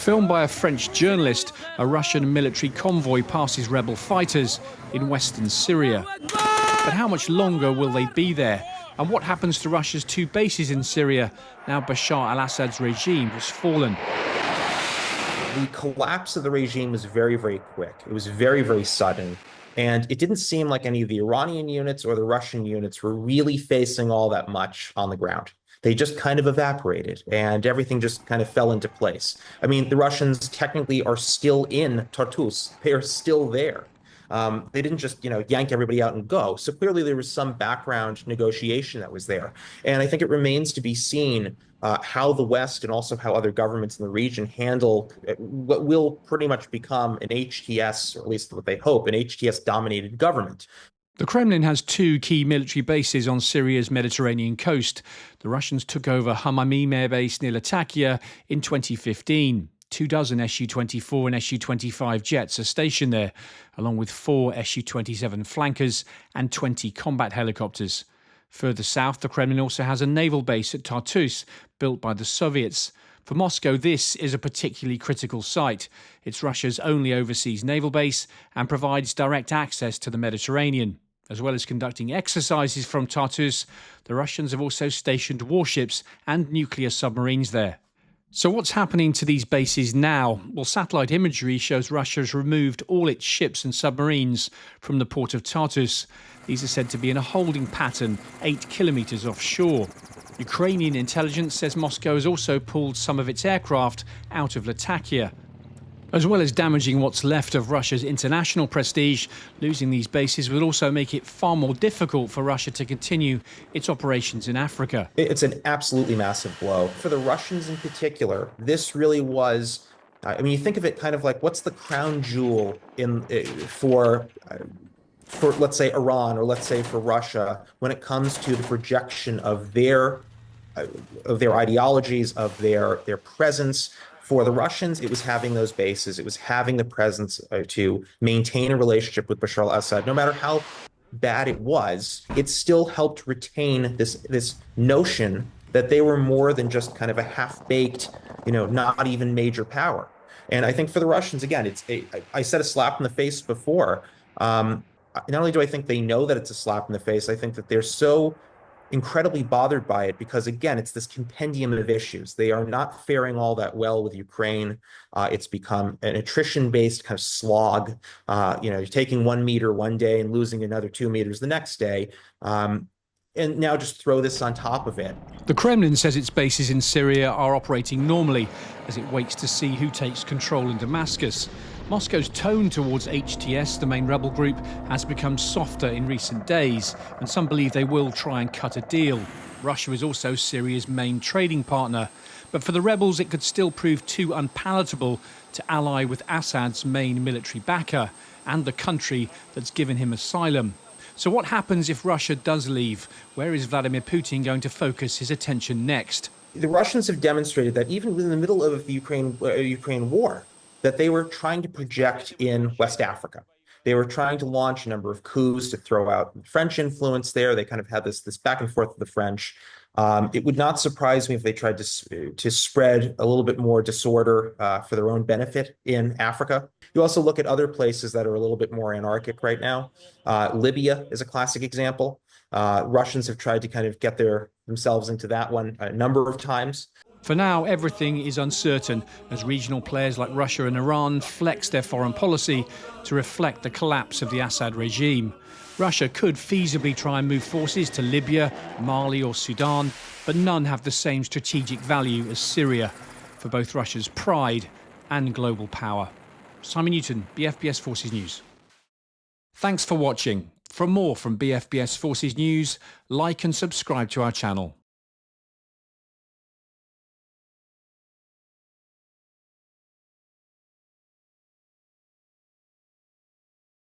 Filmed by a French journalist, a Russian military convoy passes rebel fighters in western Syria. But how much longer will they be there? And what happens to Russia's two bases in Syria now Bashar al-Assad's regime has fallen? The collapse of the regime was very, very quick. It was very, very sudden. And it didn't seem like any of the Iranian units or the Russian units were really facing all that much on the ground. They just kind of evaporated and everything just kind of fell into place. I mean, the Russians technically are still in Tartus. They are still there. They didn't just, yank everybody out and go. So clearly there was some background negotiation that was there. And I think it remains to be seen how the West and also how other governments in the region handle what will pretty much become an HTS, or at least what they hope, an HTS-dominated government. The Kremlin has two key military bases on Syria's Mediterranean coast. The Russians took over Hamamim Air Base near Latakia in 2015. 24 Su-24 and Su-25 jets are stationed there, along with 4 Su-27 flankers and 20 combat helicopters. Further south, the Kremlin also has a naval base at Tartus, built by the Soviets. For Moscow, this is a particularly critical site. It's Russia's only overseas naval base and provides direct access to the Mediterranean. As well as conducting exercises from Tartus, the Russians have also stationed warships and nuclear submarines there. So what's happening to these bases now? Well, satellite imagery shows Russia has removed all its ships and submarines from the port of Tartus. These are said to be in a holding pattern 8 kilometers offshore. Ukrainian intelligence says Moscow has also pulled some of its aircraft out of Latakia. As well as damaging what's left of Russia's international prestige, losing these bases will also make it far more difficult for Russia to continue its operations in Africa. It's an absolutely massive blow. For the Russians in particular, this really was, you think of it kind of like what's the crown jewel for let's say Iran, or let's say for Russia, when it comes to the projection of their ideologies, of their presence. For the Russians, it was having those bases. It was having the presence to maintain a relationship with Bashar al-Assad. No matter how bad it was, it still helped retain this notion that they were more than just kind of a half-baked, not even major power. And I think for the Russians, again, I said a slap in the face before. Not only do I think they know that it's a slap in the face, I think that they're so incredibly bothered by it because, again, it's this compendium of issues. They are not faring all that well with Ukraine. It's become an attrition-based kind of slog. You're taking 1 meter one day and losing another 2 meters the next day. And now just throw this on top of it. The Kremlin says its bases in Syria are operating normally as it waits to see who takes control in Damascus. Moscow's tone towards HTS, the main rebel group, has become softer in recent days, and some believe they will try and cut a deal. Russia is also Syria's main trading partner. But for the rebels, it could still prove too unpalatable to ally with Assad's main military backer and the country that's given him asylum. So what happens if Russia does leave? Where is Vladimir Putin going to focus his attention next? The Russians have demonstrated that even in the middle of the Ukraine war, that they were trying to project in West Africa. They were trying to launch a number of coups to throw out French influence there. They kind of had this back and forth with the French. It would not surprise me if they tried to spread a little bit more disorder for their own benefit in Africa. You also look at other places that are a little bit more anarchic right now. Libya is a classic example. Russians have tried to kind of get themselves into that one a number of times. For now, everything is uncertain as regional players like Russia and Iran flex their foreign policy to reflect the collapse of the Assad regime. Russia could feasibly try and move forces to Libya, Mali or Sudan, but none have the same strategic value as Syria for both Russia's pride and global power. Simon Newton, BFBS Forces News. Thanks for watching. For more from BFBS Forces News, like and subscribe to our channel.